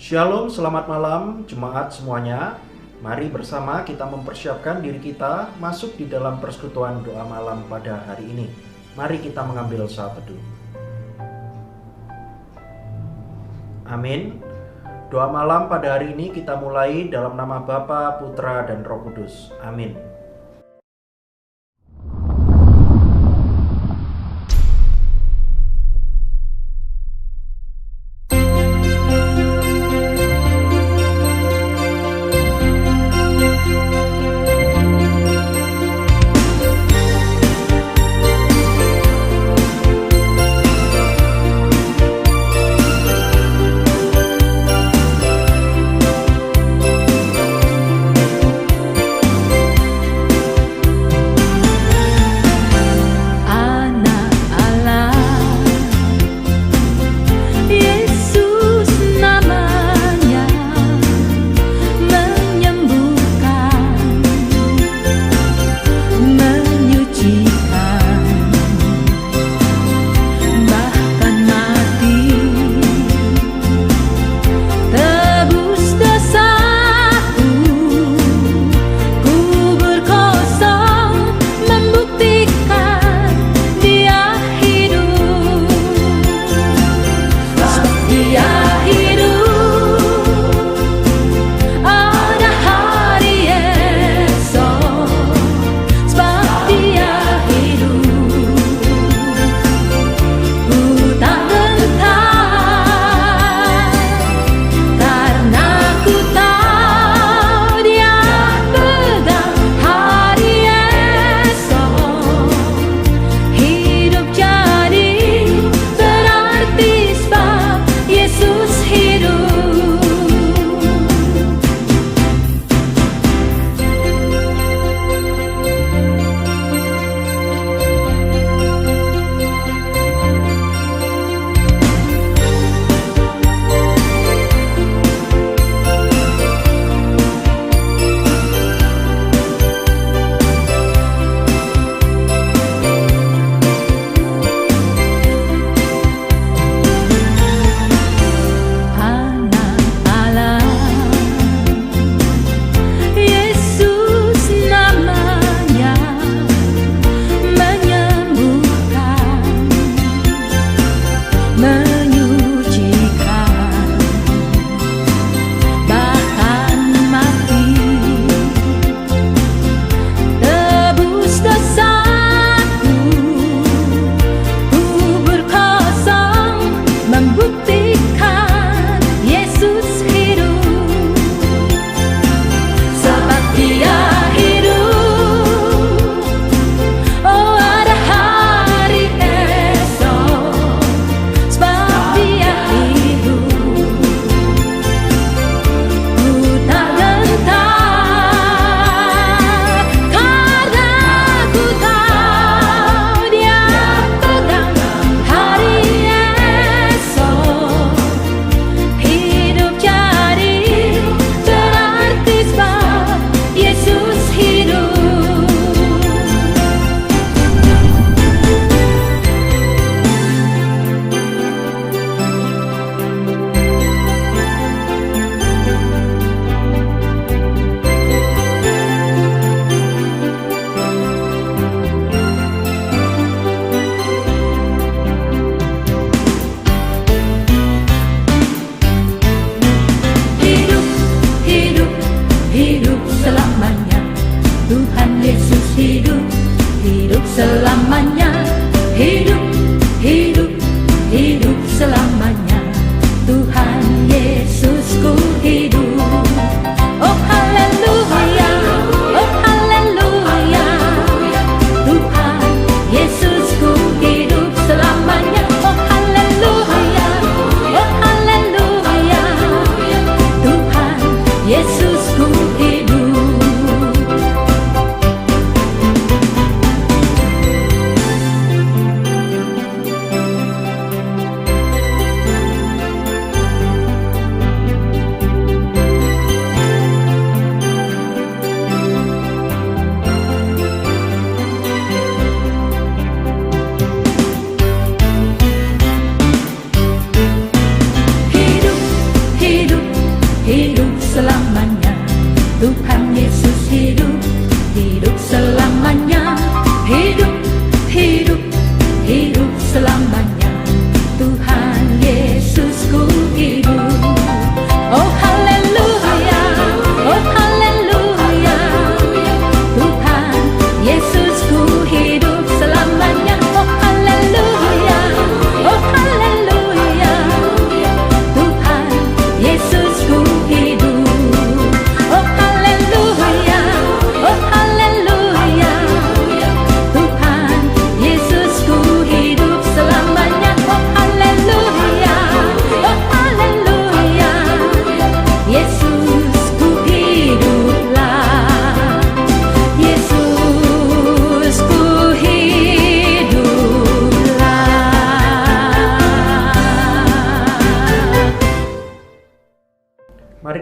Shalom, selamat malam jemaat semuanya. Mari bersama kita mempersiapkan diri kita masuk di dalam persekutuan doa malam pada hari ini. Mari kita mengambil saat teduh. Amin. Doa malam pada hari ini kita mulai dalam nama Bapa, Putra, dan Roh Kudus. Amin.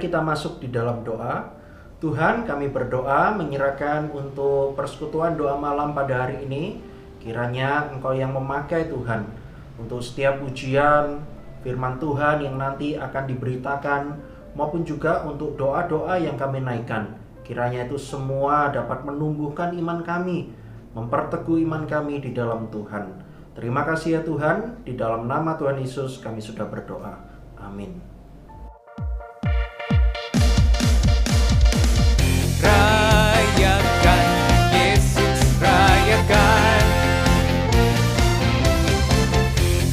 Mari kita masuk di dalam doa. Tuhan, kami berdoa menyerahkan untuk persekutuan doa malam pada hari ini. Kiranya Engkau yang memakai Tuhan untuk setiap ujian firman Tuhan yang nanti akan diberitakan, maupun juga untuk doa-doa yang kami naikkan. Kiranya itu semua dapat menumbuhkan iman kami, memperteguh iman kami di dalam Tuhan. Terima kasih ya Tuhan, di dalam nama Tuhan Yesus kami sudah berdoa. Amin. Rayakan, Yesus rayakan.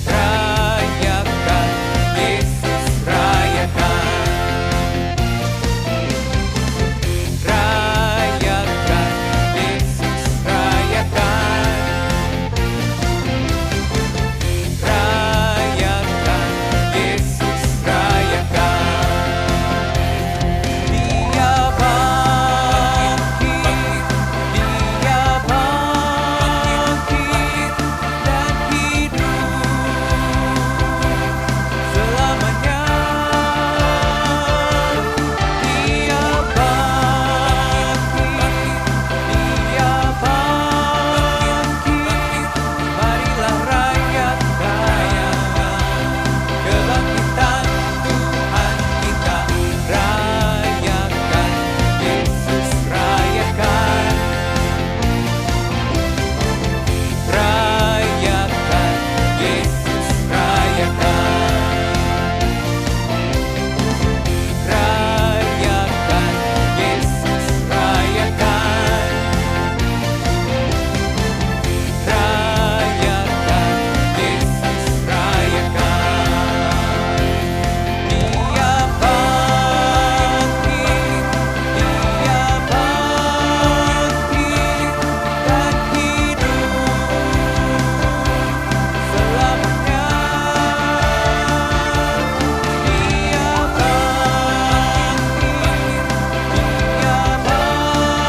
Rayakan, Yesus rayakan. Rayakan, Yesus rayakan. Rayakan, Yesus rayakan. Dia bangkit dan hidup selamanya. Dia bangkit, marilah rayakan kebangkitan Tuhan kita. Rayakan, Yesus rayakan. Rayakan, Yesus rayakan. Rayakan, Yesus rayakan. Rayakan, Yesus rayakan. Dia bangkit dan hidup selamanya. Dia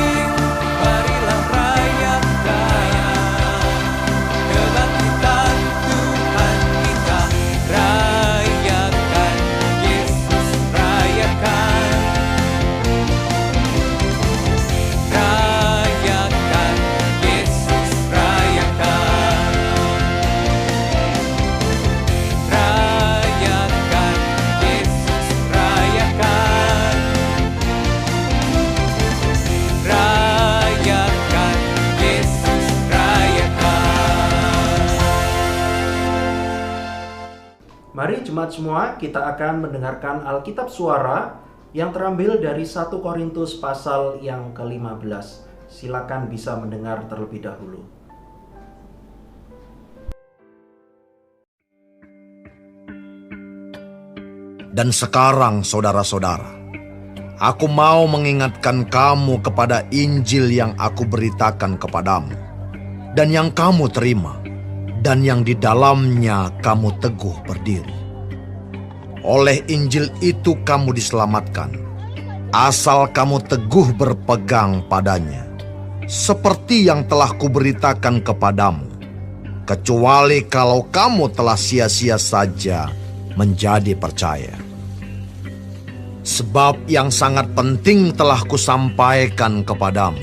bangkit, marilah rayakan kebangkitan Tuhan kita. Rayakan, Yesus rayakan. Rayakan, Yesus rayakan. Rayakan, Yesus rayakan. Rayakan, Yesus rayakan. Mari jemaat semua, kita akan mendengarkan Alkitab Suara yang terambil dari 1 Korintus pasal yang ke-15. Silakan bisa mendengar terlebih dahulu. Dan sekarang saudara-saudara, aku mau mengingatkan kamu kepada Injil yang aku beritakan kepadamu, dan yang kamu terima, dan yang di dalamnya kamu teguh berdiri. Oleh Injil itu kamu diselamatkan, asal kamu teguh berpegang padanya, seperti yang telah kuberitakan kepadamu, kecuali kalau kamu telah sia-sia saja menjadi percaya. Sebab yang sangat penting telah kusampaikan kepadamu,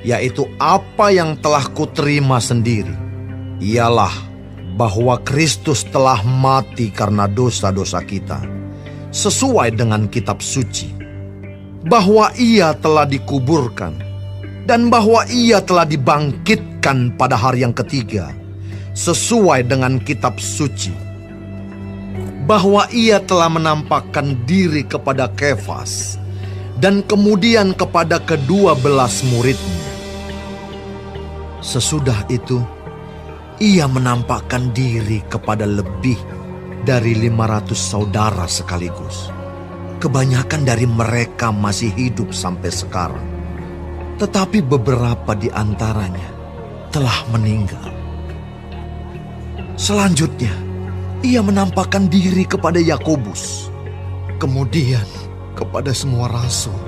yaitu apa yang telah kuterima sendiri, ialah bahwa Kristus telah mati karena dosa-dosa kita, sesuai dengan kitab suci, bahwa Ia telah dikuburkan, dan bahwa Ia telah dibangkitkan pada hari yang ketiga, sesuai dengan kitab suci, bahwa Ia telah menampakkan diri kepada Kefas, dan kemudian kepada ke-12 muridnya. Sesudah itu, Ia menampakkan diri kepada lebih dari 500 saudara sekaligus. Kebanyakan dari mereka masih hidup sampai sekarang, tetapi beberapa di antaranya telah meninggal. Selanjutnya, Ia menampakkan diri kepada Yakobus, kemudian kepada semua rasul.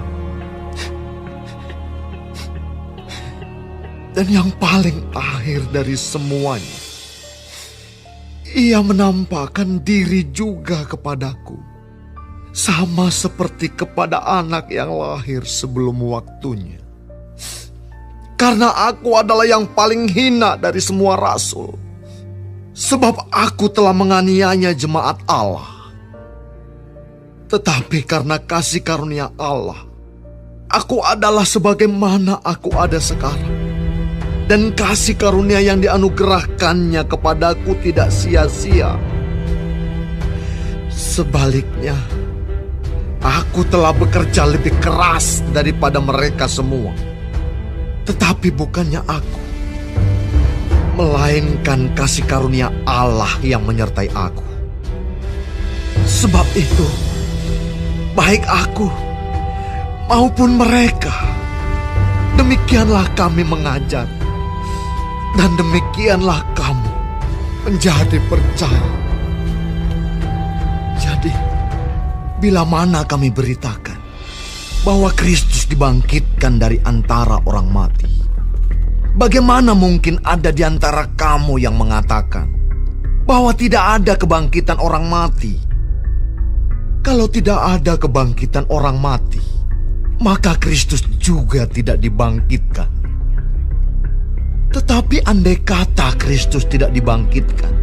Dan yang paling akhir dari semuanya, Ia menampakkan diri juga kepadaku, sama seperti kepada anak yang lahir sebelum waktunya. Karena aku adalah yang paling hina dari semua rasul, sebab aku telah menganiaya jemaat Allah. Tetapi karena kasih karunia Allah, aku adalah sebagaimana aku ada sekarang. Dan kasih karunia yang dianugerahkannya kepadaku tidak sia-sia. Sebaliknya, aku telah bekerja lebih keras daripada mereka semua. Tetapi bukannya aku, melainkan kasih karunia Allah yang menyertai aku. Sebab itu, baik aku maupun mereka, demikianlah kami mengajar, dan demikianlah kamu menjadi percaya. Jadi, bila mana kami beritakan bahwa Kristus dibangkitkan dari antara orang mati, bagaimana mungkin ada di antara kamu yang mengatakan bahwa tidak ada kebangkitan orang mati? Kalau tidak ada kebangkitan orang mati, maka Kristus juga tidak dibangkitkan. Tetapi andai kata Kristus tidak dibangkitkan,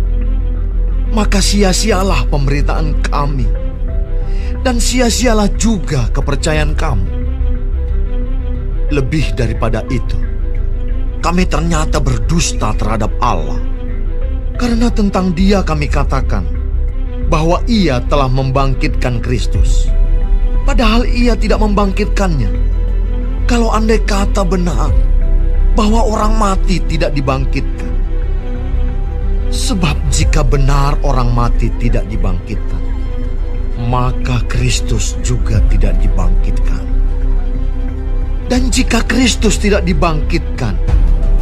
maka sia-sialah pemberitaan kami, dan sia-sialah juga kepercayaan kamu. Lebih daripada itu, kami ternyata berdusta terhadap Allah, karena tentang Dia kami katakan bahwa Ia telah membangkitkan Kristus, padahal Ia tidak membangkitkannya. Kalau andai kata benar bahwa orang mati tidak dibangkitkan. Sebab jika benar orang mati tidak dibangkitkan, maka Kristus juga tidak dibangkitkan. Dan jika Kristus tidak dibangkitkan,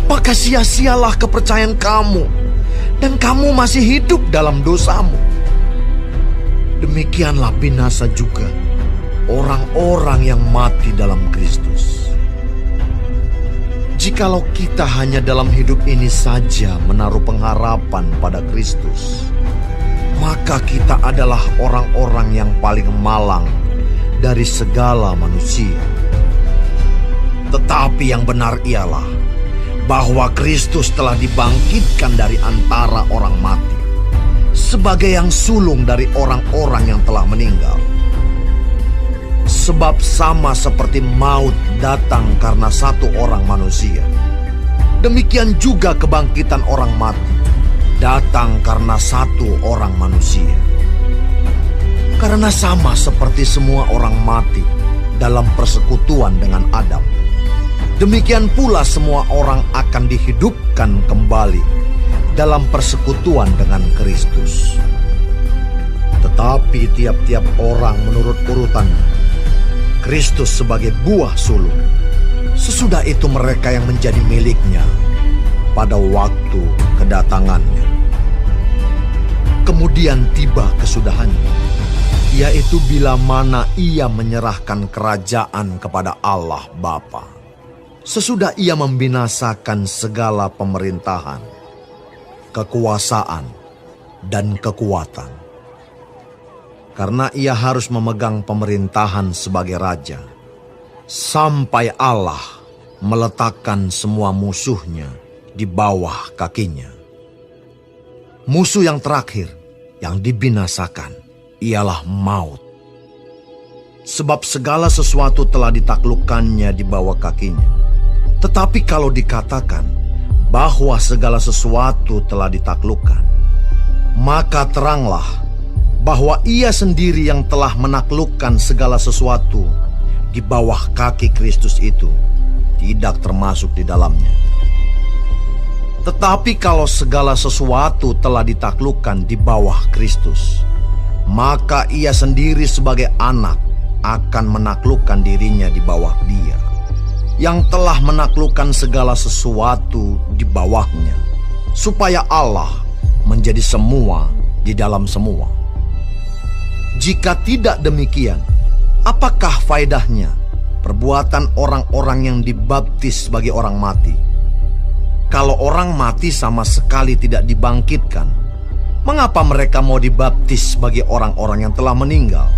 maka sia-sialah kepercayaan kamu, dan kamu masih hidup dalam dosamu. Demikianlah binasa juga orang-orang yang mati dalam Kristus. Jikalau kita hanya dalam hidup ini saja menaruh pengharapan pada Kristus, maka kita adalah orang-orang yang paling malang dari segala manusia. Tetapi yang benar ialah bahwa Kristus telah dibangkitkan dari antara orang mati, sebagai yang sulung dari orang-orang yang telah meninggal. Sebab sama seperti maut datang karena satu orang manusia, demikian juga kebangkitan orang mati datang karena satu orang manusia. Karena sama seperti semua orang mati dalam persekutuan dengan Adam, demikian pula semua orang akan dihidupkan kembali dalam persekutuan dengan Kristus. Tetapi tiap-tiap orang menurut urutannya. Kristus sebagai buah sulung, sesudah itu mereka yang menjadi miliknya pada waktu kedatangannya. Kemudian tiba kesudahannya, yaitu bila mana ia menyerahkan kerajaan kepada Allah Bapa, sesudah ia membinasakan segala pemerintahan, kekuasaan, dan kekuatan. Karena ia harus memegang pemerintahan sebagai raja, sampai Allah meletakkan semua musuhnya di bawah kakinya. Musuh yang terakhir yang dibinasakan ialah maut. Sebab segala sesuatu telah ditaklukkannya di bawah kakinya. Tetapi kalau dikatakan bahwa segala sesuatu telah ditaklukkan, maka teranglah bahwa ia sendiri yang telah menaklukkan segala sesuatu di bawah kaki Kristus itu tidak termasuk di dalamnya. Tetapi kalau segala sesuatu telah ditaklukkan di bawah Kristus, maka ia sendiri sebagai anak akan menaklukkan dirinya di bawah Dia yang telah menaklukkan segala sesuatu di bawahnya, supaya Allah menjadi semua di dalam semua. Jika tidak demikian, apakah faedahnya perbuatan orang-orang yang dibaptis sebagai orang mati? Kalau orang mati sama sekali tidak dibangkitkan, mengapa mereka mau dibaptis sebagai orang-orang yang telah meninggal?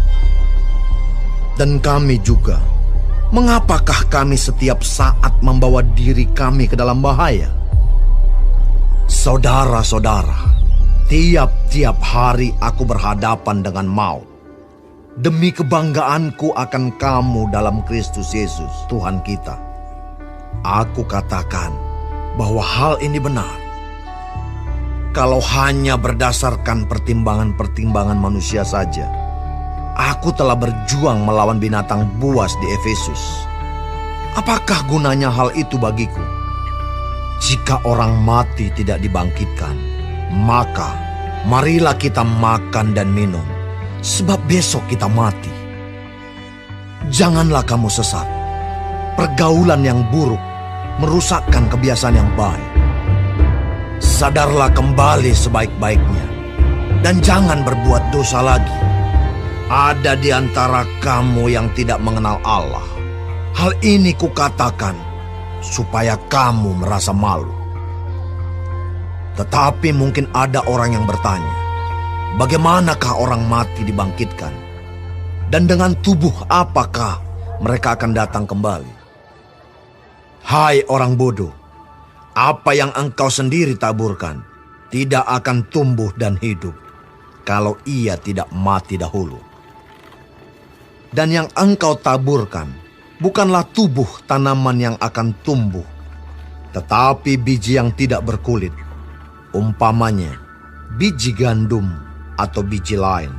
Dan kami juga, mengapakah kami setiap saat membawa diri kami ke dalam bahaya? Saudara-saudara, tiap-tiap hari aku berhadapan dengan maut, demi kebanggaanku akan kamu dalam Kristus Yesus, Tuhan kita. Aku katakan bahwa hal ini benar. Kalau hanya berdasarkan pertimbangan-pertimbangan manusia saja, aku telah berjuang melawan binatang buas di Efesus. Apakah gunanya hal itu bagiku? Jika orang mati tidak dibangkitkan, maka marilah kita makan dan minum, sebab besok kita mati. Janganlah kamu sesat. Pergaulan yang buruk merusakkan kebiasaan yang baik. Sadarlah kembali sebaik-baiknya, dan jangan berbuat dosa lagi. Ada di antara kamu yang tidak mengenal Allah. Hal ini kukatakan supaya kamu merasa malu. Tetapi mungkin ada orang yang bertanya, bagaimanakah orang mati dibangkitkan? Dan dengan tubuh apakah mereka akan datang kembali? Hai orang bodoh, apa yang engkau sendiri taburkan tidak akan tumbuh dan hidup kalau ia tidak mati dahulu. Dan yang engkau taburkan bukanlah tubuh tanaman yang akan tumbuh, tetapi biji yang tidak berkulit, umpamanya biji gandum atau biji lain.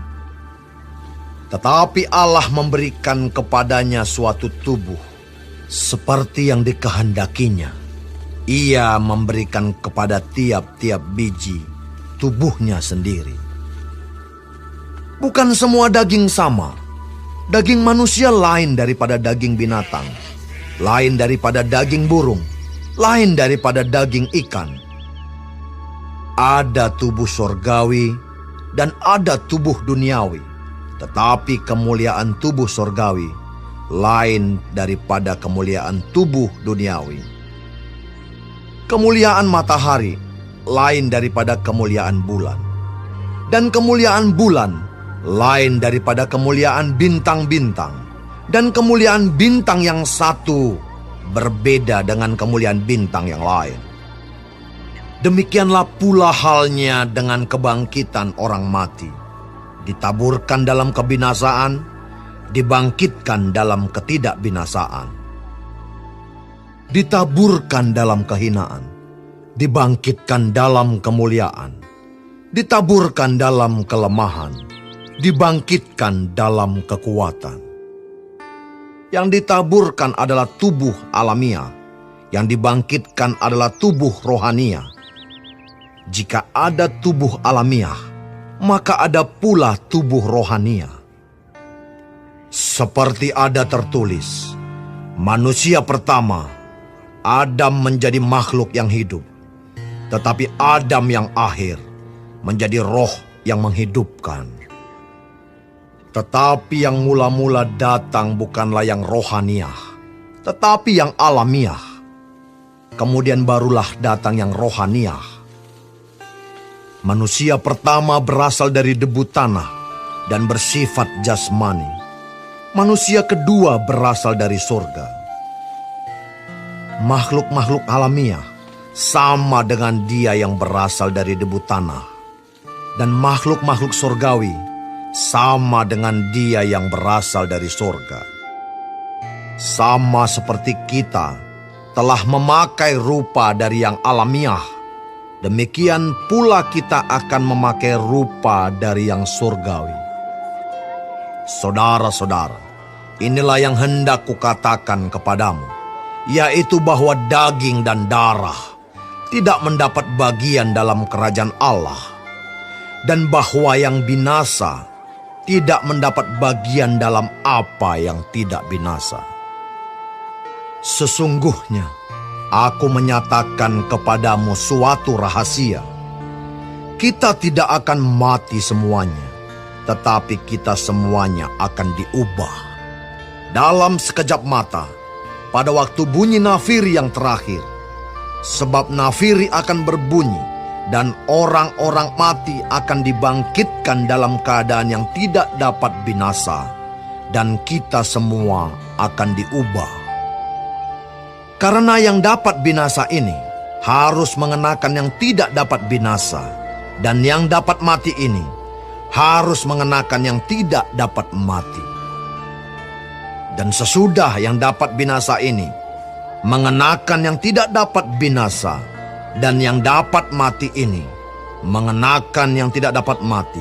Tetapi Allah memberikan kepadanya suatu tubuh seperti yang dikehendakinya. Ia memberikan kepada tiap-tiap biji tubuhnya sendiri. Bukan semua daging sama. Daging manusia lain daripada daging binatang, lain daripada daging burung, lain daripada daging ikan. Ada tubuh sorgawi dan ada tubuh duniawi, tetapi kemuliaan tubuh sorgawi lain daripada kemuliaan tubuh duniawi. Kemuliaan matahari lain daripada kemuliaan bulan, dan kemuliaan bulan lain daripada kemuliaan bintang-bintang, dan kemuliaan bintang yang satu berbeda dengan kemuliaan bintang yang lain. Demikianlah pula halnya dengan kebangkitan orang mati. Ditaburkan dalam kebinasaan, dibangkitkan dalam ketidakbinasaan. Ditaburkan dalam kehinaan, dibangkitkan dalam kemuliaan. Ditaburkan dalam kelemahan, dibangkitkan dalam kekuatan. Yang ditaburkan adalah tubuh alamiah, yang dibangkitkan adalah tubuh rohania. Jika ada tubuh alamiah, maka ada pula tubuh rohania. Seperti ada tertulis, manusia pertama, Adam menjadi makhluk yang hidup, tetapi Adam yang akhir menjadi roh yang menghidupkan. Tetapi yang mula-mula datang bukanlah yang rohaniah, tetapi yang alamiah. Kemudian barulah datang yang rohaniah. Manusia pertama berasal dari debu tanah dan bersifat jasmani. Manusia kedua berasal dari surga. Makhluk-makhluk alamiah sama dengan dia yang berasal dari debu tanah. Dan makhluk-makhluk surgawi sama dengan dia yang berasal dari surga. Sama seperti kita telah memakai rupa dari yang alamiah, demikian pula kita akan memakai rupa dari yang surgawi. Saudara-saudara, inilah yang hendak kukatakan kepadamu, yaitu bahwa daging dan darah tidak mendapat bagian dalam kerajaan Allah, dan bahwa yang binasa tidak mendapat bagian dalam apa yang tidak binasa. Sesungguhnya, aku menyatakan kepadamu suatu rahasia. Kita tidak akan mati semuanya, tetapi kita semuanya akan diubah. Dalam sekejap mata, pada waktu bunyi nafiri yang terakhir. Sebab nafiri akan berbunyi, dan orang-orang mati akan dibangkitkan dalam keadaan yang tidak dapat binasa, dan kita semua akan diubah. Karena yang dapat binasa ini harus mengenakan yang tidak dapat binasa, dan yang dapat mati ini harus mengenakan yang tidak dapat mati. Dan sesudah yang dapat binasa ini mengenakan yang tidak dapat binasa, dan yang dapat mati ini mengenakan yang tidak dapat mati,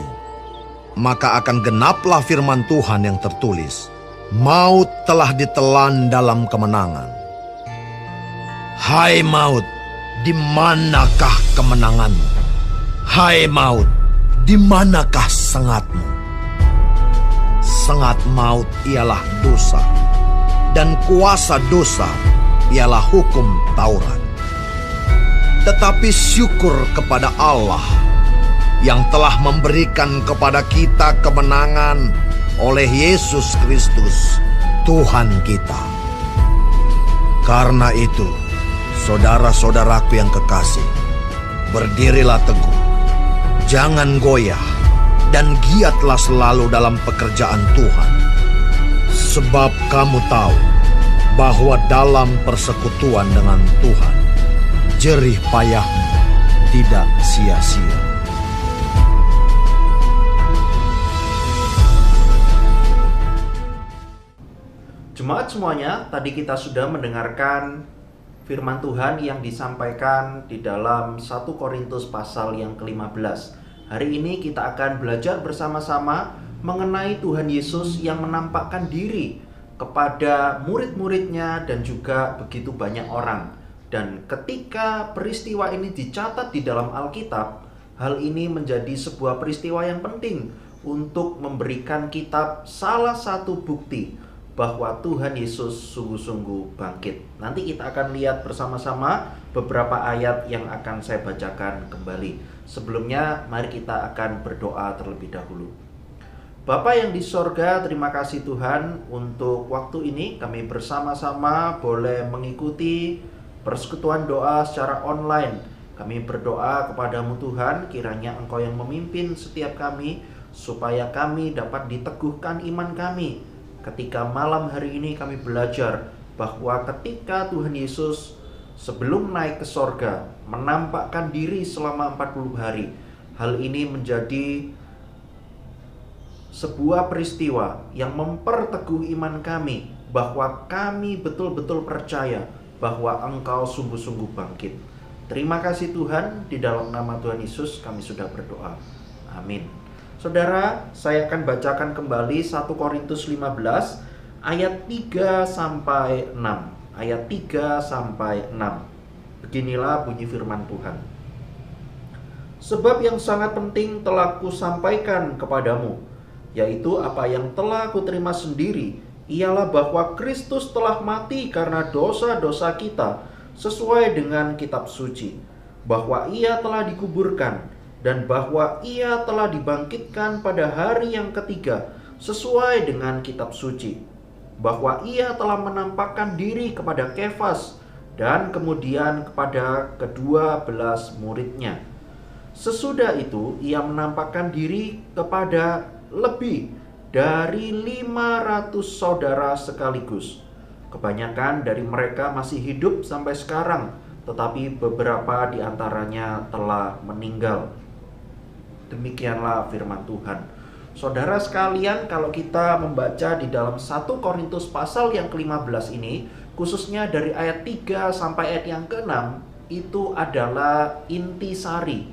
maka akan genaplah firman Tuhan yang tertulis, maut telah ditelan dalam kemenangan. Hai maut, di manakah kemenanganmu? Hai maut, di manakah sengatmu? Sengat maut ialah dosa, dan kuasa dosa ialah hukum Taurat. Tetapi syukur kepada Allah yang telah memberikan kepada kita kemenangan oleh Yesus Kristus, Tuhan kita. Karena itu, saudara-saudaraku yang kekasih, berdirilah teguh, jangan goyah, dan giatlah selalu dalam pekerjaan Tuhan. Sebab kamu tahu bahwa dalam persekutuan dengan Tuhan, jerih payahmu tidak sia-sia. Jemaat semuanya, tadi kita sudah mendengarkan firman Tuhan yang disampaikan di dalam 1 Korintus pasal yang ke-15. Hari ini kita akan belajar bersama-sama mengenai Tuhan Yesus yang menampakkan diri kepada murid-muridnya dan juga begitu banyak orang. Dan ketika peristiwa ini dicatat di dalam Alkitab, hal ini menjadi sebuah peristiwa yang penting untuk memberikan kita salah satu bukti bahwa Tuhan Yesus sungguh-sungguh bangkit. Nanti kita akan lihat bersama-sama beberapa ayat yang akan saya bacakan kembali. Sebelumnya, mari kita akan berdoa terlebih dahulu. Bapa yang di sorga, terima kasih Tuhan untuk waktu ini kami bersama-sama boleh mengikuti persekutuan doa secara online. Kami berdoa kepadamu Tuhan, kiranya Engkau yang memimpin setiap kami, supaya kami dapat diteguhkan iman kami. Ketika malam hari ini kami belajar bahwa ketika Tuhan Yesus sebelum naik ke sorga menampakkan diri selama 40 hari, hal ini menjadi sebuah peristiwa yang memperteguh iman kami bahwa kami betul-betul percaya bahwa Engkau sungguh-sungguh bangkit. Terima kasih Tuhan, di dalam nama Tuhan Yesus kami sudah berdoa. Amin. Saudara, saya akan bacakan kembali 1 Korintus 15 ayat 3 sampai 6. Ayat 3 sampai 6. Beginilah bunyi firman Tuhan. Sebab yang sangat penting telah kusampaikan kepadamu, yaitu apa yang telah kuterima sendiri, ialah bahwa Kristus telah mati karena dosa-dosa kita sesuai dengan kitab suci, bahwa Ia telah dikuburkan, dan bahwa Ia telah dibangkitkan pada hari yang ketiga sesuai dengan kitab suci, bahwa Ia telah menampakkan diri kepada Kefas dan kemudian kepada ke-12 muridnya. Sesudah itu Ia menampakkan diri kepada lebih dari 500 saudara sekaligus. Kebanyakan dari mereka masih hidup sampai sekarang, tetapi beberapa di antaranya telah meninggal. Demikianlah firman Tuhan. Saudara sekalian, kalau kita membaca di dalam 1 Korintus pasal yang ke-15 ini, khususnya dari ayat 3 sampai ayat yang ke-6, itu adalah intisari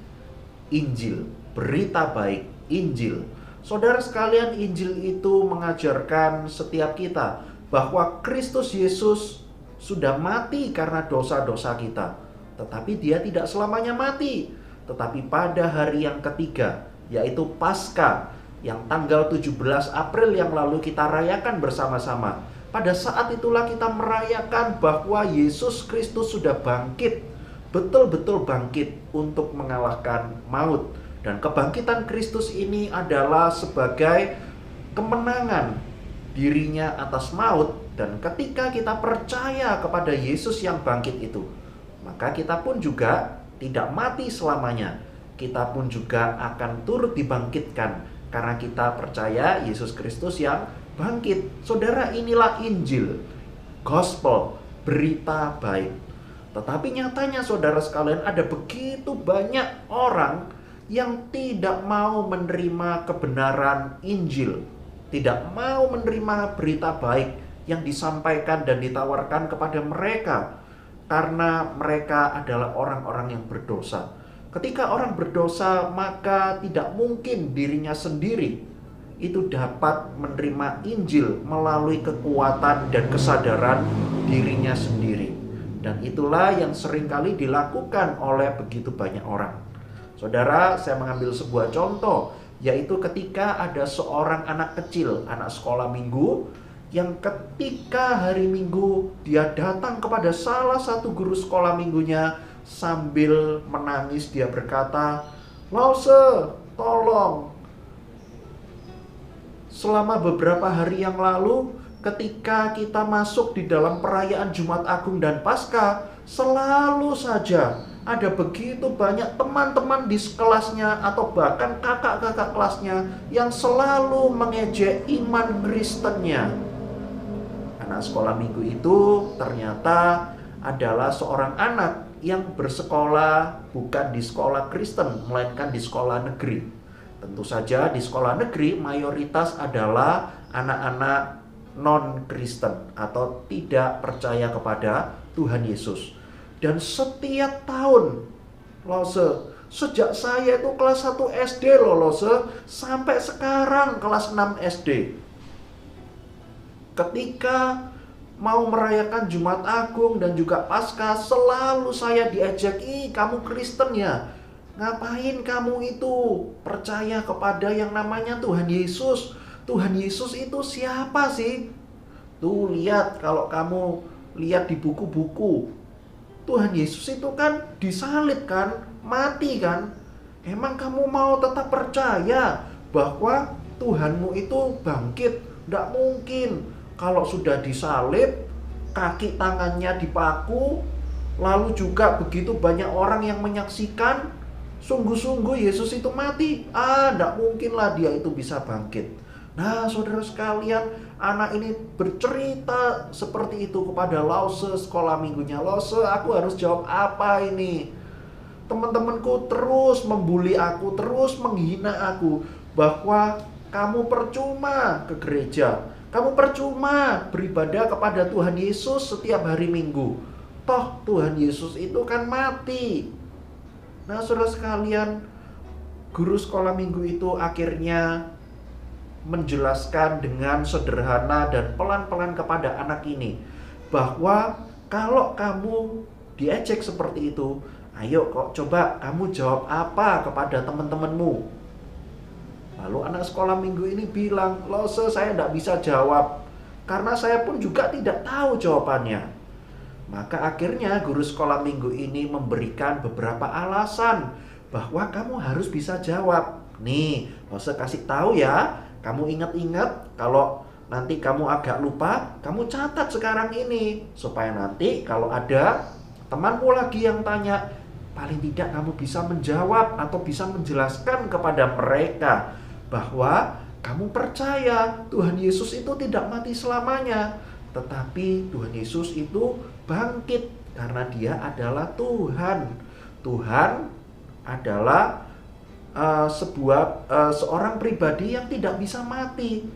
Injil, berita baik, Injil. Saudara sekalian, Injil itu mengajarkan setiap kita bahwa Kristus Yesus sudah mati karena dosa-dosa kita. Tetapi Dia tidak selamanya mati. Tetapi pada hari yang ketiga, yaitu Paskah, yang tanggal 17 April yang lalu kita rayakan bersama-sama. Pada saat itulah kita merayakan bahwa Yesus Kristus sudah bangkit, betul-betul bangkit untuk mengalahkan maut. Dan kebangkitan Kristus ini adalah sebagai kemenangan dirinya atas maut. Dan ketika kita percaya kepada Yesus yang bangkit itu, maka kita pun juga tidak mati selamanya. Kita pun juga akan turut dibangkitkan karena kita percaya Yesus Kristus yang bangkit. Saudara, inilah Injil, gospel, berita baik. Tetapi nyatanya saudara sekalian, ada begitu banyak orang yang tidak mau menerima kebenaran Injil, tidak mau menerima berita baik yang disampaikan dan ditawarkan kepada mereka, karena mereka adalah orang-orang yang berdosa. Ketika orang berdosa, maka tidak mungkin dirinya sendiri itu dapat menerima Injil melalui kekuatan dan kesadaran dirinya sendiri. Dan itulah yang seringkali dilakukan oleh begitu banyak orang. Saudara, saya mengambil sebuah contoh, yaitu ketika ada seorang anak kecil, anak sekolah minggu, yang ketika hari Minggu dia datang kepada salah satu guru sekolah minggunya sambil menangis. Dia berkata, "Lause, tolong. Selama beberapa hari yang lalu, ketika kita masuk di dalam perayaan Jumat Agung dan Paskah, selalu saja ada begitu banyak teman-teman di kelasnya atau bahkan kakak-kakak kelasnya yang selalu mengejek iman Kristennya." Anak sekolah minggu itu ternyata adalah seorang anak yang bersekolah bukan di sekolah Kristen, melainkan di sekolah negeri. Tentu saja di sekolah negeri mayoritas adalah anak-anak non-Kristen atau tidak percaya kepada Tuhan Yesus. Dan setiap tahun, sejak saya itu kelas 1 SD sampai sekarang kelas 6 SD. Ketika mau merayakan Jumat Agung dan juga Paskah, selalu saya diajak, "Kamu Kristen ya? Ngapain kamu itu percaya kepada yang namanya Tuhan Yesus? Tuhan Yesus itu siapa sih? Tuh lihat, kalau kamu lihat di buku-buku, Tuhan Yesus itu kan disalib kan, mati kan. Emang kamu mau tetap percaya bahwa Tuhanmu itu bangkit? Nggak mungkin. Kalau sudah disalib, kaki tangannya dipaku, lalu juga begitu banyak orang yang menyaksikan, sungguh-sungguh Yesus itu mati. Nggak mungkinlah dia itu bisa bangkit." Nah, saudara sekalian, anak ini bercerita seperti itu kepada Lause sekolah minggunya. "Lause, aku harus jawab apa ini? Teman-temanku terus membuli aku, terus menghina aku, bahwa kamu percuma ke gereja. Kamu percuma beribadah kepada Tuhan Yesus setiap hari Minggu. Toh Tuhan Yesus itu kan mati." Nah, saudara sekalian, guru sekolah minggu itu akhirnya menjelaskan dengan sederhana dan pelan-pelan kepada anak ini, bahwa kalau kamu diejek seperti itu, ayo kok coba kamu jawab apa kepada teman-temanmu. Lalu anak sekolah minggu ini bilang, "Lause, saya tidak bisa jawab, karena saya pun juga tidak tahu jawabannya." Maka akhirnya guru sekolah minggu ini memberikan beberapa alasan bahwa kamu harus bisa jawab. "Nih, Lause kasih tahu ya, kamu ingat-ingat, kalau nanti kamu agak lupa, kamu catat sekarang ini, supaya nanti kalau ada temanmu lagi yang tanya, paling tidak kamu bisa menjawab atau bisa menjelaskan kepada mereka bahwa kamu percaya Tuhan Yesus itu tidak mati selamanya, tetapi Tuhan Yesus itu bangkit karena dia adalah Tuhan. Tuhan adalah seorang pribadi yang tidak bisa mati.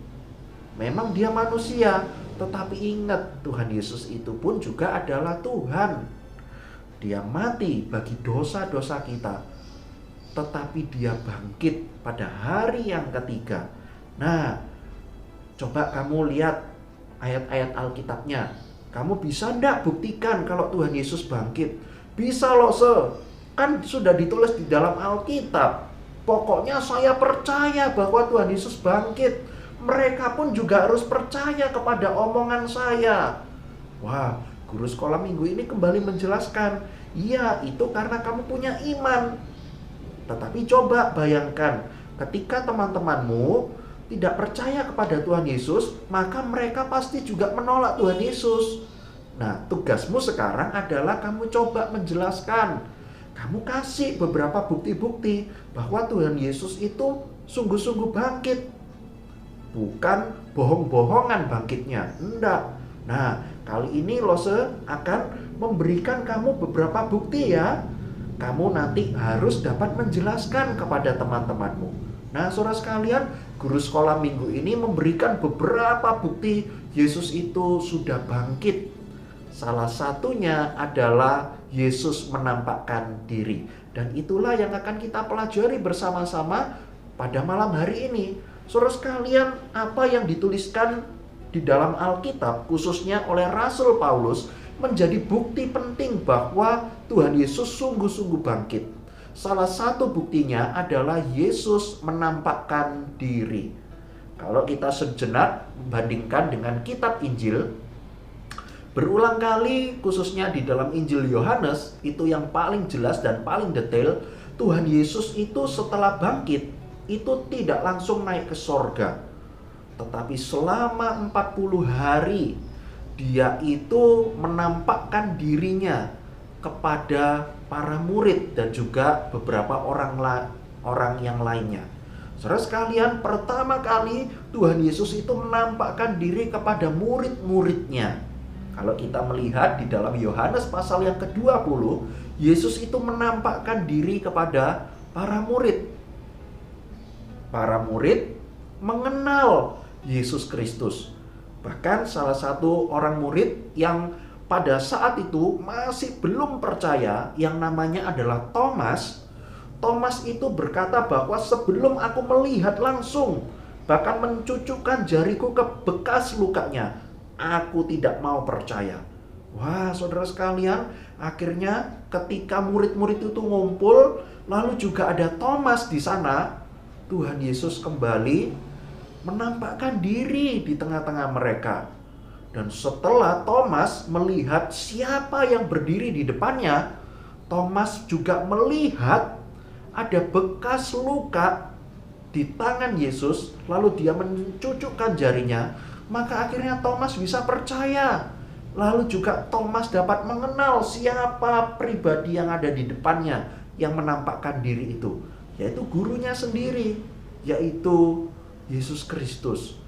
Memang dia manusia, tetapi ingat, Tuhan Yesus itu pun juga adalah Tuhan. Dia mati bagi dosa-dosa kita, tetapi dia bangkit pada hari yang ketiga. Nah, coba kamu lihat ayat-ayat Alkitabnya. Kamu bisa enggak buktikan kalau Tuhan Yesus bangkit? Bisa loh, kan sudah ditulis di dalam Alkitab. Pokoknya saya percaya bahwa Tuhan Yesus bangkit. Mereka pun juga harus percaya kepada omongan saya. Wah, guru sekolah minggu ini kembali menjelaskan, "Iya, itu karena kamu punya iman." Tetapi coba bayangkan, ketika teman-temanmu tidak percaya kepada Tuhan Yesus, maka mereka pasti juga menolak Tuhan Yesus. Nah, tugasmu sekarang adalah kamu coba menjelaskan. Kamu kasih beberapa bukti-bukti bahwa Tuhan Yesus itu sungguh-sungguh bangkit. bukan bohong-bohongan bangkitnya. Enggak. Nah, kali ini Lose akan memberikan kamu beberapa bukti ya. Kamu nanti harus dapat menjelaskan kepada teman-temanmu. Nah, saudara sekalian, guru sekolah minggu ini memberikan beberapa bukti Yesus itu sudah bangkit. Salah satunya adalah Yesus menampakkan diri. Dan itulah yang akan kita pelajari bersama-sama pada malam hari ini. Saudara sekalian, apa yang dituliskan di dalam Alkitab, khususnya oleh Rasul Paulus, menjadi bukti penting bahwa Tuhan Yesus sungguh-sungguh bangkit. Salah satu buktinya adalah Yesus menampakkan diri. Kalau kita sejenak bandingkan dengan kitab Injil, berulang kali khususnya di dalam Injil Yohanes, itu yang paling jelas dan paling detail, Tuhan Yesus itu setelah bangkit, itu tidak langsung naik ke sorga. Tetapi selama 40 hari, dia itu menampakkan dirinya kepada para murid dan juga beberapa orang yang lainnya. Saudara sekalian, pertama kali Tuhan Yesus itu menampakkan diri kepada murid-muridnya. Kalau kita melihat di dalam Yohanes pasal yang ke-20, Yesus itu menampakkan diri kepada para murid. Para murid mengenal Yesus Kristus. Bahkan salah satu orang murid yang pada saat itu masih belum percaya, yang namanya adalah Thomas. Thomas itu berkata bahwa sebelum aku melihat langsung, bahkan mencucukkan jariku ke bekas lukanya, aku tidak mau percaya. Wah, saudara sekalian, akhirnya ketika murid-murid itu ngumpul, lalu juga ada Thomas di sana, Tuhan Yesus kembali menampakkan diri di tengah-tengah mereka. Dan setelah Thomas melihat siapa yang berdiri di depannya, Thomas juga melihat ada bekas luka di tangan Yesus, lalu dia mencucukkan jarinya, maka akhirnya Thomas bisa percaya. Lalu juga Thomas dapat mengenal siapa pribadi yang ada di depannya yang menampakkan diri itu, yaitu gurunya sendiri, yaitu Yesus Kristus.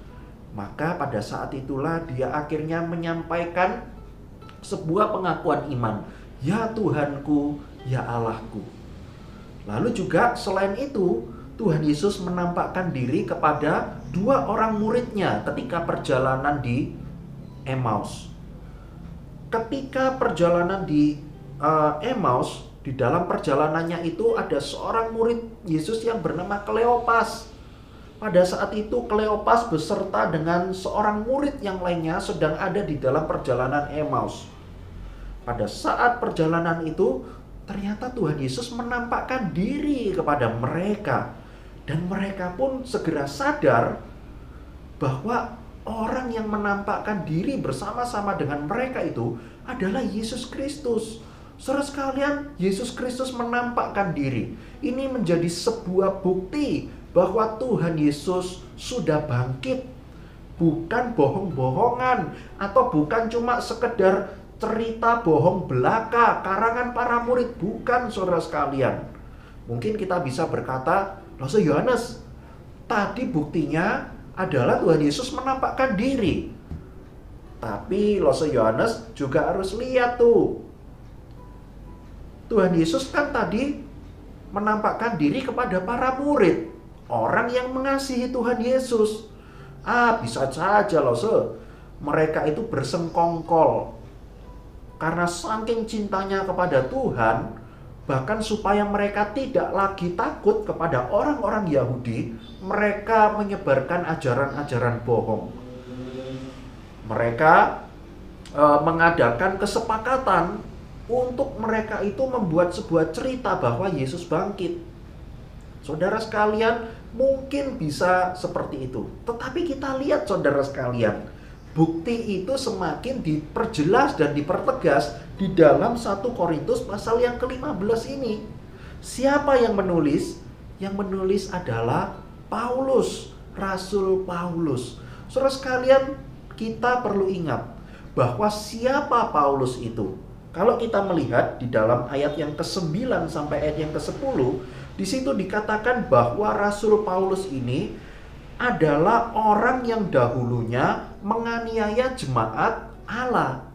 Maka pada saat itulah dia akhirnya menyampaikan sebuah pengakuan iman, ya Tuhanku, ya Allahku. Lalu juga selain itu, Tuhan Yesus menampakkan diri kepada dua orang muridnya ketika perjalanan di Emmaus. Ketika perjalanan di Emmaus, di dalam perjalanannya itu ada seorang murid Yesus yang bernama Kleopas. Pada saat itu Kleopas beserta dengan seorang murid yang lainnya sedang ada di dalam perjalanan Emmaus. Pada saat perjalanan itu, ternyata Tuhan Yesus menampakkan diri kepada mereka. Dan mereka pun segera sadar bahwa orang yang menampakkan diri bersama-sama dengan mereka itu adalah Yesus Kristus. Saudara sekalian, Yesus Kristus menampakkan diri. Ini menjadi sebuah bukti bahwa Tuhan Yesus sudah bangkit. Bukan bohong-bohongan, atau bukan cuma sekedar cerita bohong belaka karangan para murid. Bukan, saudara sekalian. Mungkin kita bisa berkata, Rasul Yohanes, tadi buktinya adalah Tuhan Yesus menampakkan diri. Tapi Rasul Yohanes juga harus lihat tuh, Tuhan Yesus kan tadi menampakkan diri kepada para murid, orang yang mengasihi Tuhan Yesus. Bisa saja loh, mereka itu bersengkongkol karena saking cintanya kepada Tuhan, bahkan supaya mereka tidak lagi takut kepada orang-orang Yahudi, mereka menyebarkan ajaran-ajaran bohong. Mereka mengadakan kesepakatan untuk mereka itu membuat sebuah cerita bahwa Yesus bangkit. Saudara sekalian, mungkin bisa seperti itu. Tetapi kita lihat, saudara sekalian, bukti itu semakin diperjelas dan dipertegas di dalam 1 Korintus pasal yang ke-15 ini. Siapa yang menulis? Yang menulis adalah Paulus, Rasul Paulus. Saudara sekalian, kita perlu ingat bahwa siapa Paulus itu. Kalau kita melihat di dalam ayat yang ke-9 sampai ayat yang ke-10, di situ dikatakan bahwa Rasul Paulus ini adalah orang yang dahulunya menganiaya jemaat Allah.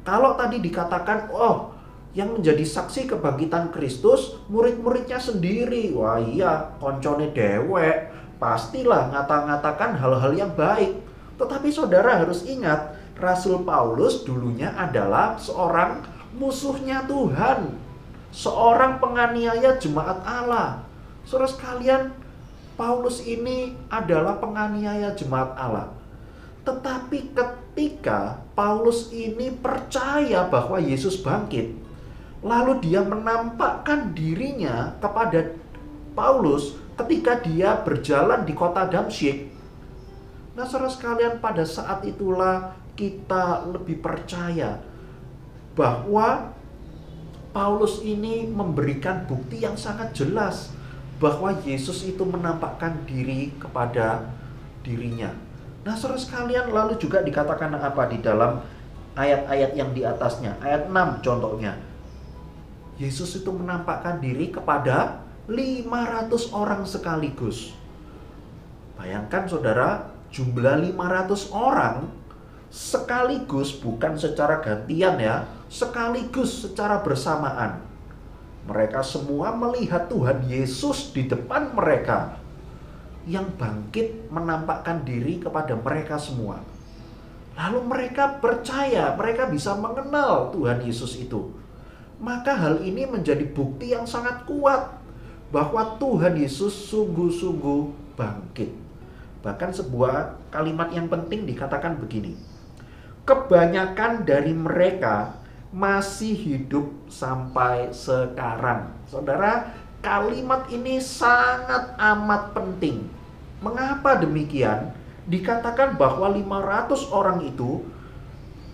Kalau tadi dikatakan, oh, yang menjadi saksi kebangkitan Kristus murid-muridnya sendiri. Wah iya, koncone dewek, pastilah ngata-ngatakan hal-hal yang baik. Tetapi saudara harus ingat, Rasul Paulus dulunya adalah seorang musuhnya Tuhan, seorang penganiaya jemaat Allah. Saudara sekalian, Paulus ini adalah penganiaya jemaat Allah. Tetapi ketika Paulus ini percaya bahwa Yesus bangkit, lalu dia menampakkan dirinya kepada Paulus ketika dia berjalan di kota Damsyik. Nah, saudara sekalian, pada saat itulah kita lebih percaya bahwa Paulus ini memberikan bukti yang sangat jelas bahwa Yesus itu menampakkan diri kepada dirinya. Nah, saudara sekalian, lalu juga dikatakan apa di dalam ayat-ayat yang di atasnya? Ayat 6 contohnya. Yesus itu menampakkan diri kepada 500 orang sekaligus. Bayangkan saudara, jumlah 500 orang sekaligus, bukan secara gantian ya, sekaligus secara bersamaan. Mereka semua melihat Tuhan Yesus di depan mereka yang bangkit menampakkan diri kepada mereka semua. Lalu mereka percaya, mereka bisa mengenal Tuhan Yesus itu. Maka hal ini menjadi bukti yang sangat kuat bahwa Tuhan Yesus sungguh-sungguh bangkit. Bahkan sebuah kalimat yang penting dikatakan begini, kebanyakan dari mereka masih hidup sampai sekarang. Saudara, kalimat ini sangat amat penting. Mengapa demikian? Dikatakan bahwa 500 orang itu,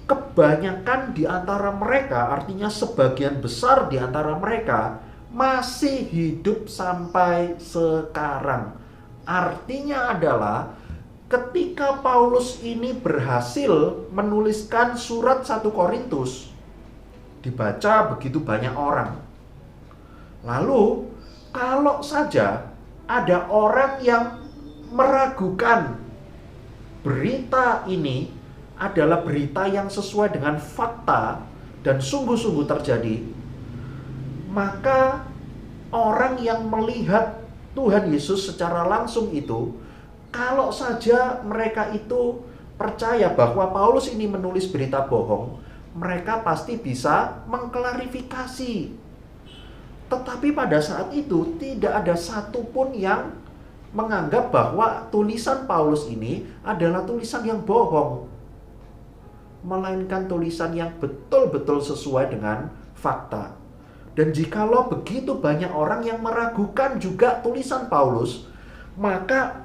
kebanyakan di antara mereka, artinya sebagian besar di antara mereka masih hidup sampai sekarang. Artinya adalah ketika Paulus ini berhasil menuliskan surat 1 Korintus, dibaca begitu banyak orang. Lalu kalau saja ada orang yang meragukan berita ini adalah berita yang sesuai dengan fakta dan sungguh-sungguh terjadi, maka orang yang melihat Tuhan Yesus secara langsung itu, kalau saja mereka itu percaya bahwa Paulus ini menulis berita bohong, mereka pasti bisa mengklarifikasi. Tetapi pada saat itu tidak ada satupun yang menganggap bahwa tulisan Paulus ini adalah tulisan yang bohong, melainkan tulisan yang betul-betul sesuai dengan fakta. Dan jikalau begitu banyak orang yang meragukan juga tulisan Paulus, maka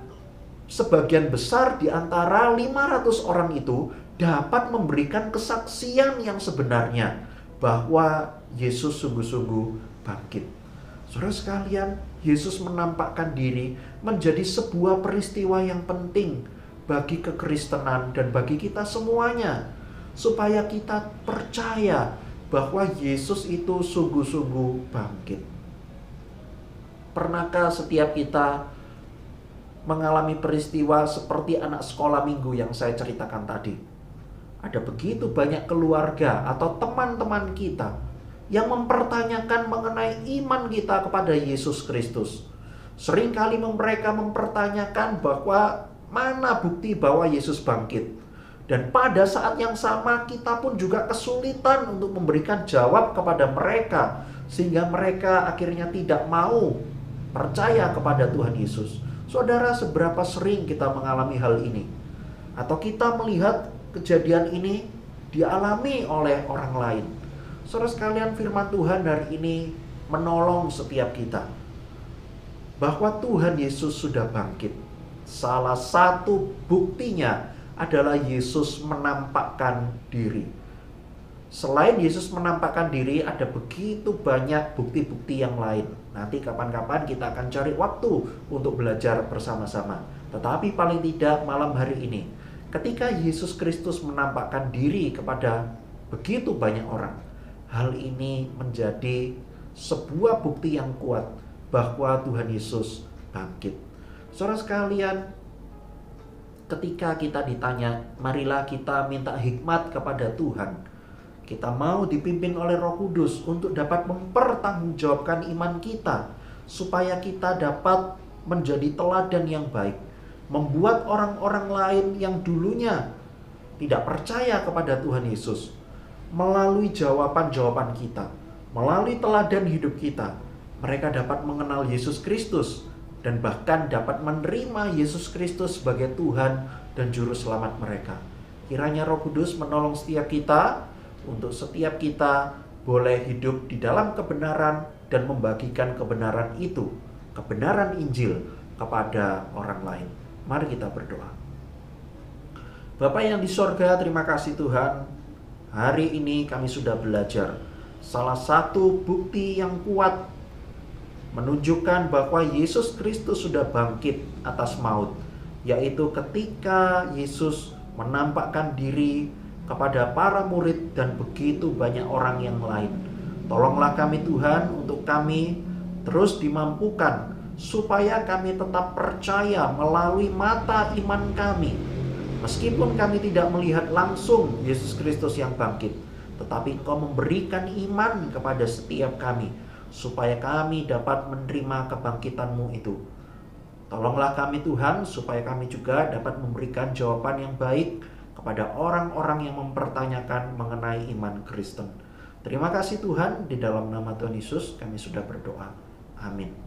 sebagian besar di antara 500 orang itu dapat memberikan kesaksian yang sebenarnya bahwa Yesus sungguh-sungguh bangkit. Saudara sekalian, Yesus menampakkan diri menjadi sebuah peristiwa yang penting bagi kekristenan dan bagi kita semuanya, supaya kita percaya bahwa Yesus itu sungguh-sungguh bangkit. Pernahkah setiap kita mengalami peristiwa seperti anak sekolah minggu yang saya ceritakan tadi? Ada begitu banyak keluarga atau teman-teman kita yang mempertanyakan mengenai iman kita kepada Yesus Kristus. Seringkali mereka mempertanyakan bahwa mana bukti bahwa Yesus bangkit. Dan pada saat yang sama kita pun juga kesulitan untuk memberikan jawab kepada mereka, sehingga mereka akhirnya tidak mau percaya kepada Tuhan Yesus. Saudara, seberapa sering kita mengalami hal ini? Atau kita melihat kejadian ini dialami oleh orang lain? Saudara sekalian, firman Tuhan hari ini menolong setiap kita bahwa Tuhan Yesus sudah bangkit. Salah satu buktinya adalah Yesus menampakkan diri. Selain Yesus menampakkan diri, ada begitu banyak bukti-bukti yang lain. Nanti kapan-kapan kita akan cari waktu untuk belajar bersama-sama. Tetapi paling tidak malam hari ini, ketika Yesus Kristus menampakkan diri kepada begitu banyak orang, hal ini menjadi sebuah bukti yang kuat bahwa Tuhan Yesus bangkit. Saudara sekalian, ketika kita ditanya, marilah kita minta hikmat kepada Tuhan. Kita mau dipimpin oleh Roh Kudus untuk dapat mempertanggungjawabkan iman kita, supaya kita dapat menjadi teladan yang baik, membuat orang-orang lain yang dulunya tidak percaya kepada Tuhan Yesus, melalui jawaban-jawaban kita, melalui teladan hidup kita, mereka dapat mengenal Yesus Kristus dan bahkan dapat menerima Yesus Kristus sebagai Tuhan dan Juru Selamat mereka. Kiranya Roh Kudus menolong setiap kita, untuk setiap kita boleh hidup di dalam kebenaran dan membagikan kebenaran itu, kebenaran Injil, kepada orang lain. Mari kita berdoa. Bapa yang di sorga, terima kasih Tuhan. Hari ini kami sudah belajar salah satu bukti yang kuat menunjukkan bahwa Yesus Kristus sudah bangkit atas maut, yaitu ketika Yesus menampakkan diri kepada para murid dan begitu banyak orang yang lain. Tolonglah kami Tuhan, untuk kami terus dimampukan supaya kami tetap percaya melalui mata iman kami. Meskipun kami tidak melihat langsung Yesus Kristus yang bangkit, tetapi Engkau memberikan iman kepada setiap kami, supaya kami dapat menerima kebangkitan-Mu itu. Tolonglah kami Tuhan, supaya kami juga dapat memberikan jawaban yang baik kepada orang-orang yang mempertanyakan mengenai iman Kristen. Terima kasih Tuhan, di dalam nama Tuhan Yesus kami sudah berdoa. Amin.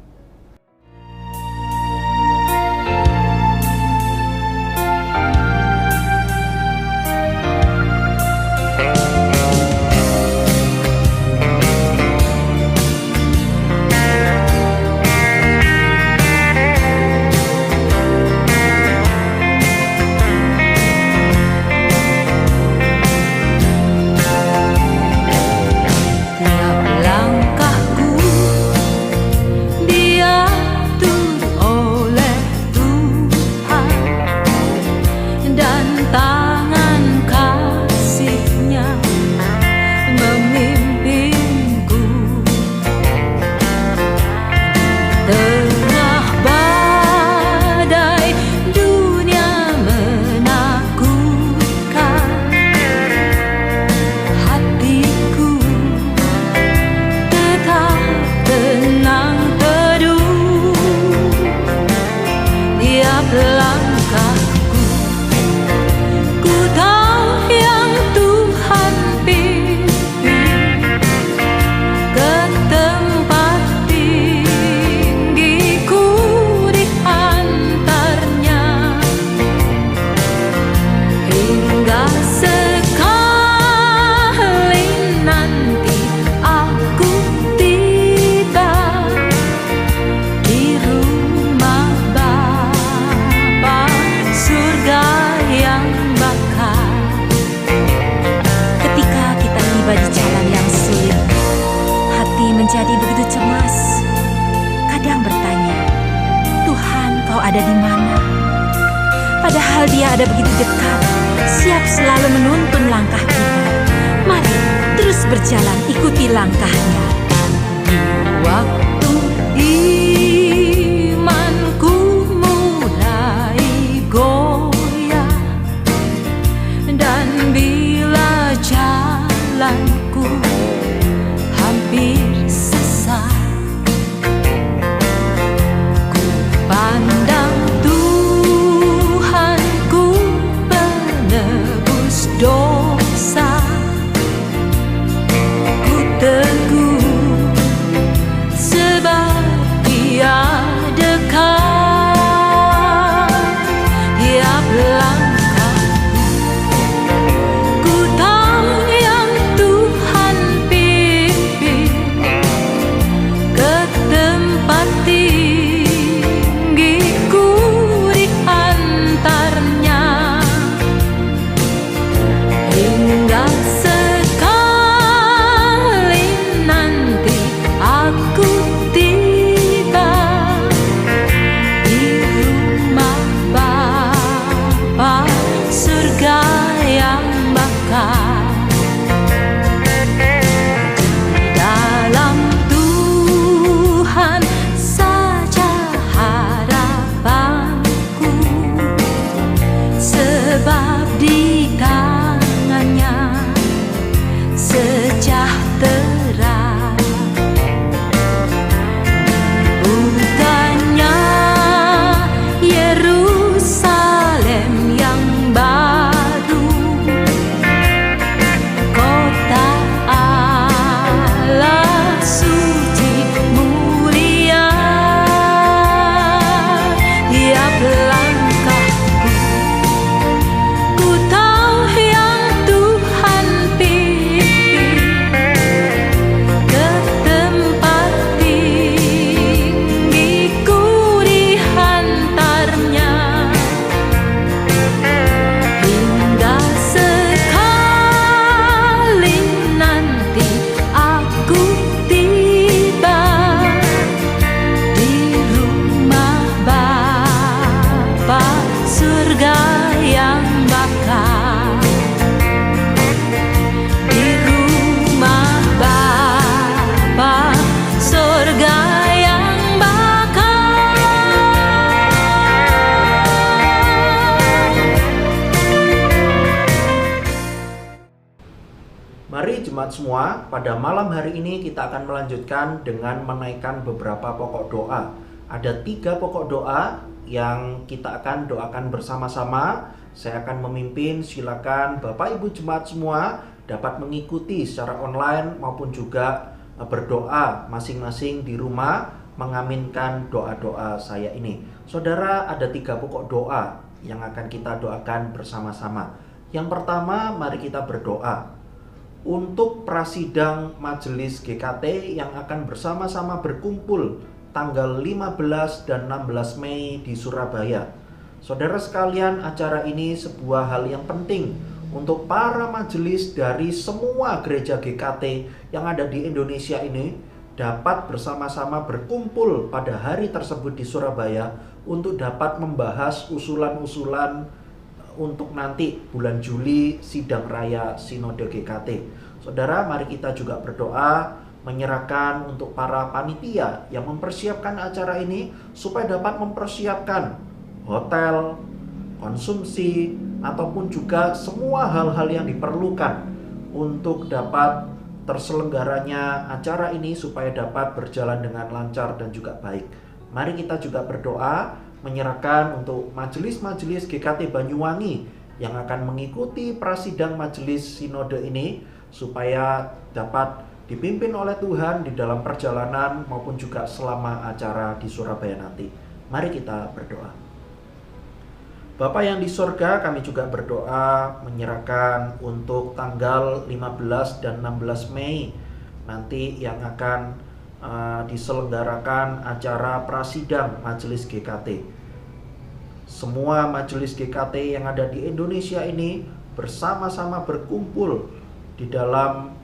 menjadi begitu cemas. Kadang bertanya, Tuhan, Kau ada di mana? Padahal Dia ada begitu dekat, siap selalu menuntun langkah kita. Mari terus berjalan, ikuti langkahnya. Waktu imanku mulai goyah, dan bila jalanku hampir sesat, ku pandang Tuhanku penebus dosa. Ku teguh jemaat semua, pada malam hari ini kita akan melanjutkan dengan menaikkan beberapa pokok doa. Ada 3 pokok doa yang kita akan doakan bersama-sama. Saya akan memimpin, silakan Bapak Ibu jemaat semua dapat mengikuti secara online maupun juga berdoa masing-masing di rumah mengaminkan doa-doa saya ini. Saudara, ada 3 pokok doa yang akan kita doakan bersama-sama. Yang pertama, mari kita berdoa untuk prasidang Majelis GKT yang akan bersama-sama berkumpul tanggal 15 dan 16 Mei di Surabaya. Saudara sekalian, acara ini sebuah hal yang penting untuk para majelis dari semua gereja GKT yang ada di Indonesia ini dapat bersama-sama berkumpul pada hari tersebut di Surabaya untuk dapat membahas usulan-usulan untuk nanti bulan Juli sidang raya Sinode GKT. Saudara, mari kita juga berdoa menyerahkan untuk para panitia yang mempersiapkan acara ini supaya dapat mempersiapkan hotel, konsumsi, ataupun juga semua hal-hal yang diperlukan untuk dapat terselenggaranya acara ini supaya dapat berjalan dengan lancar dan juga baik. Mari kita juga berdoa menyerahkan untuk majelis-majelis GKT Banyuwangi yang akan mengikuti prasidang majelis sinode ini supaya dapat dipimpin oleh Tuhan di dalam perjalanan maupun juga selama acara di Surabaya nanti. Mari kita berdoa. Bapa yang di sorga, kami juga berdoa menyerahkan untuk tanggal 15 dan 16 Mei nanti yang akan diselenggarakan acara prasidang Majelis GKT. Semua majelis GKT yang ada di Indonesia ini bersama-sama berkumpul di dalam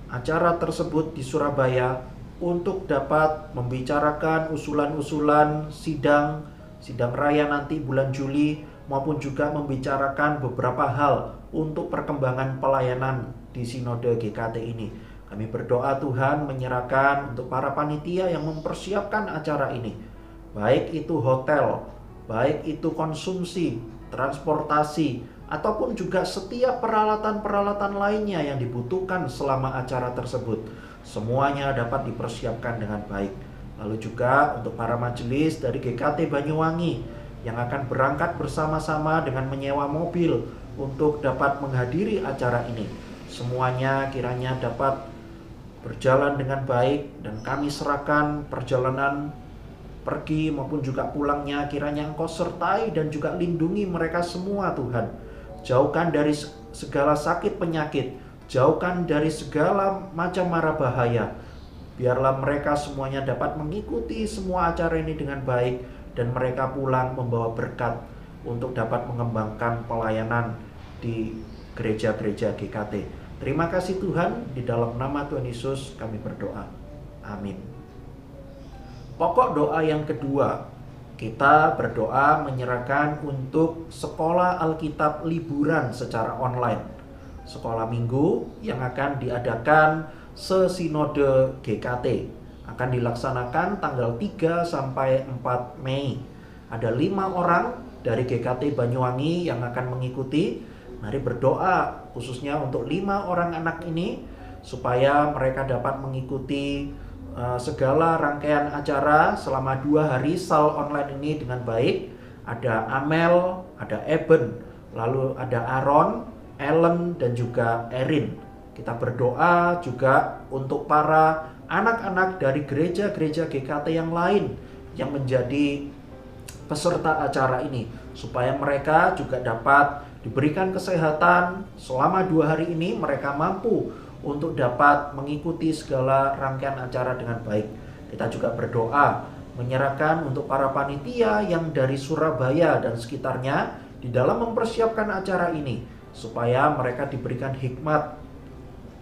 acara tersebut di Surabaya untuk dapat membicarakan usulan-usulan sidang raya nanti bulan Juli, maupun juga membicarakan beberapa hal untuk perkembangan pelayanan di Sinode GKT ini. Kami berdoa Tuhan menyerahkan untuk para panitia yang mempersiapkan acara ini, baik itu hotel, baik itu konsumsi, transportasi, ataupun juga setiap peralatan-peralatan lainnya yang dibutuhkan selama acara tersebut. Semuanya dapat dipersiapkan dengan baik. Lalu juga untuk para majelis dari GKT Banyuwangi yang akan berangkat bersama-sama dengan menyewa mobil untuk dapat menghadiri acara ini. Semuanya kiranya dapat berjalan dengan baik, dan kami serahkan perjalanan pergi maupun juga pulangnya, kiranya Engkau sertai dan juga lindungi mereka semua Tuhan. Jauhkan dari segala sakit penyakit, jauhkan dari segala macam mara bahaya. Biarlah mereka semuanya dapat mengikuti semua acara ini dengan baik, dan mereka pulang membawa berkat untuk dapat mengembangkan pelayanan di gereja-gereja GKT. Terima kasih Tuhan, di dalam nama Tuhan Yesus kami berdoa. Amin. Pokok doa yang kedua, kita berdoa menyerahkan untuk sekolah Alkitab liburan secara online. Sekolah minggu yang akan diadakan sesinode GKT akan dilaksanakan tanggal 3 sampai 4 Mei. Ada 5 orang dari GKT Banyuwangi yang akan mengikuti. Mari berdoa khususnya untuk 5 orang anak ini supaya mereka dapat mengikuti segala rangkaian acara selama 2 hari SAL online ini dengan baik. Ada Amel, ada Eben, lalu ada Aaron, Ellen, dan juga Erin. Kita berdoa juga untuk para anak-anak dari gereja-gereja GKT yang lain yang menjadi peserta acara ini, supaya mereka juga dapat diberikan kesehatan selama 2 hari ini. Mereka mampu untuk dapat mengikuti segala rangkaian acara dengan baik. Kita juga berdoa menyerahkan untuk para panitia yang dari Surabaya dan sekitarnya di dalam mempersiapkan acara ini, supaya mereka diberikan hikmat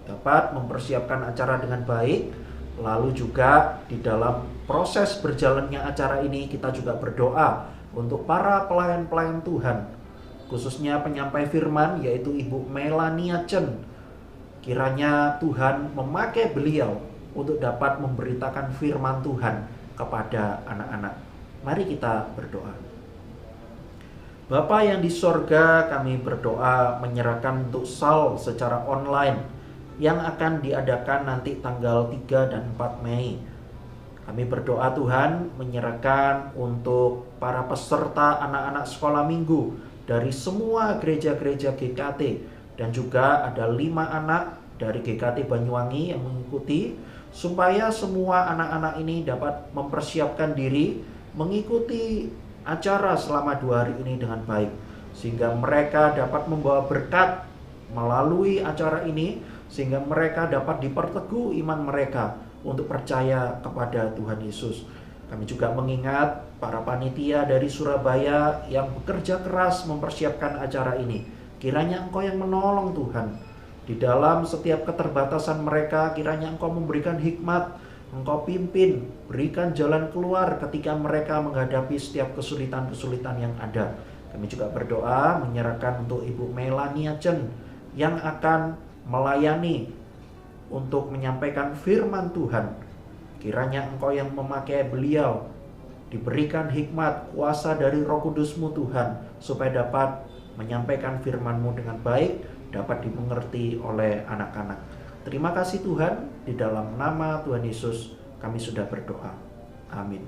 dapat mempersiapkan acara dengan baik. Lalu juga di dalam proses berjalannya acara ini kita juga berdoa untuk para pelayan-pelayan Tuhan, khususnya penyampai firman yaitu Ibu Melania Chen. Kiranya Tuhan memakai beliau untuk dapat memberitakan firman Tuhan kepada anak-anak. Mari kita berdoa. Bapa yang di sorga, kami berdoa menyerahkan untuk SAL secara online yang akan diadakan nanti tanggal 3 dan 4 Mei. Kami berdoa Tuhan menyerahkan untuk para peserta anak-anak sekolah minggu dari semua gereja-gereja GKT, dan juga ada 5 anak dari GKT Banyuwangi yang mengikuti, supaya semua anak-anak ini dapat mempersiapkan diri mengikuti acara selama 2 hari ini dengan baik, sehingga mereka dapat membawa berkat melalui acara ini, sehingga mereka dapat diperteguh iman mereka untuk percaya kepada Tuhan Yesus. Kami juga mengingat para panitia dari Surabaya yang bekerja keras mempersiapkan acara ini. Kiranya Engkau yang menolong Tuhan. Di dalam setiap keterbatasan mereka, kiranya Engkau memberikan hikmat, Engkau pimpin, berikan jalan keluar ketika mereka menghadapi setiap kesulitan-kesulitan yang ada. Kami juga berdoa menyerahkan untuk Ibu Melania Chen yang akan melayani untuk menyampaikan firman Tuhan. Kiranya Engkau yang memakai beliau, diberikan hikmat, kuasa dari Roh Kudus-Mu Tuhan, supaya dapat menyampaikan firman-Mu dengan baik, dapat dimengerti oleh anak-anak. Terima kasih Tuhan, di dalam nama Tuhan Yesus kami sudah berdoa. Amin.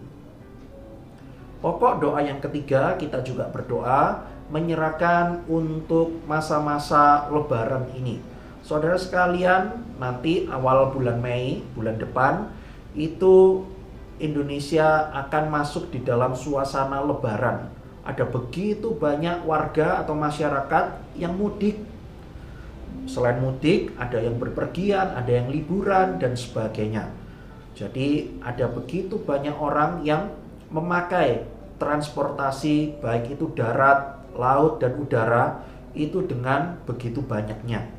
Pokok doa yang ketiga, kita juga berdoa menyerahkan untuk masa-masa Lebaran ini. Saudara sekalian, nanti awal bulan Mei, bulan depan, itu Indonesia akan masuk di dalam suasana Lebaran. Ada begitu banyak warga atau masyarakat yang mudik. Selain mudik, ada yang berpergian, ada yang liburan, dan sebagainya. Jadi ada begitu banyak orang yang memakai transportasi, baik itu darat, laut, dan udara, itu dengan begitu banyaknya.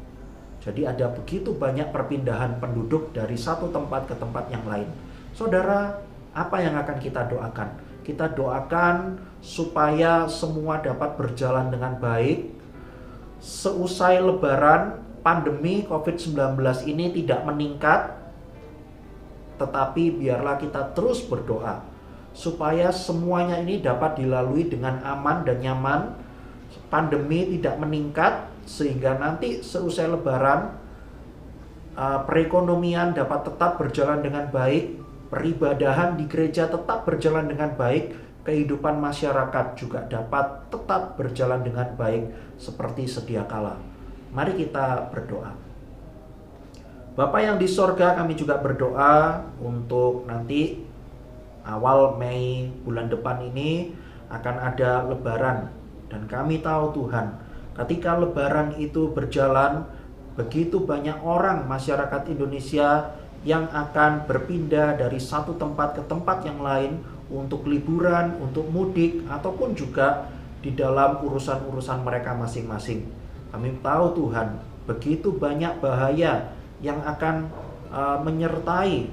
Jadi ada begitu banyak perpindahan penduduk dari satu tempat ke tempat yang lain. Saudara, apa yang akan kita doakan? Kita doakan supaya semua dapat berjalan dengan baik. Seusai Lebaran, pandemi COVID-19 ini tidak meningkat, tetapi biarlah kita terus berdoa supaya semuanya ini dapat dilalui dengan aman dan nyaman. Pandemi tidak meningkat, sehingga nanti seusai Lebaran perekonomian dapat tetap berjalan dengan baik, peribadahan di gereja tetap berjalan dengan baik, kehidupan masyarakat juga dapat tetap berjalan dengan baik seperti sedia kala. Mari kita berdoa. Bapa yang di sorga, kami juga berdoa untuk nanti awal Mei bulan depan ini akan ada Lebaran. Dan kami tahu Tuhan, ketika Lebaran itu berjalan, begitu banyak orang masyarakat Indonesia yang akan berpindah dari satu tempat ke tempat yang lain untuk liburan, untuk mudik, ataupun juga di dalam urusan-urusan mereka masing-masing. Kami tahu Tuhan, begitu banyak bahaya yang akan menyertai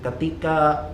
ketika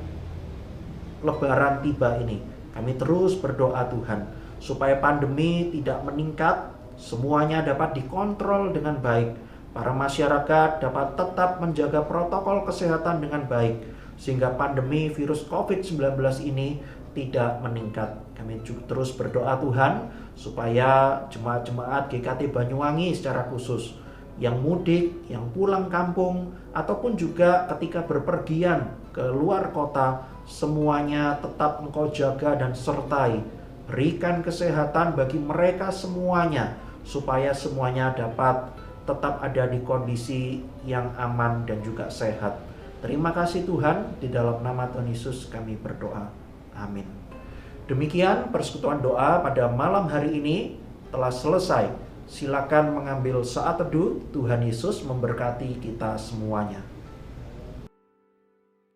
Lebaran tiba ini. Kami terus berdoa Tuhan, supaya pandemi tidak meningkat, semuanya dapat dikontrol dengan baik. Para masyarakat dapat tetap menjaga protokol kesehatan dengan baik, sehingga pandemi virus COVID-19 ini tidak meningkat. Kami terus berdoa Tuhan, supaya jemaat-jemaat GKT Banyuwangi secara khusus, yang mudik, yang pulang kampung, ataupun juga ketika berpergian ke luar kota, semuanya tetap Engkau jaga dan sertai. Berikan kesehatan bagi mereka semuanya, supaya semuanya dapat tetap ada di kondisi yang aman dan juga sehat. Terima kasih Tuhan, di dalam nama Tuhan Yesus kami berdoa. Amin. Demikian persekutuan doa pada malam hari ini telah selesai. Silakan mengambil saat teduh. Tuhan Yesus memberkati kita semuanya.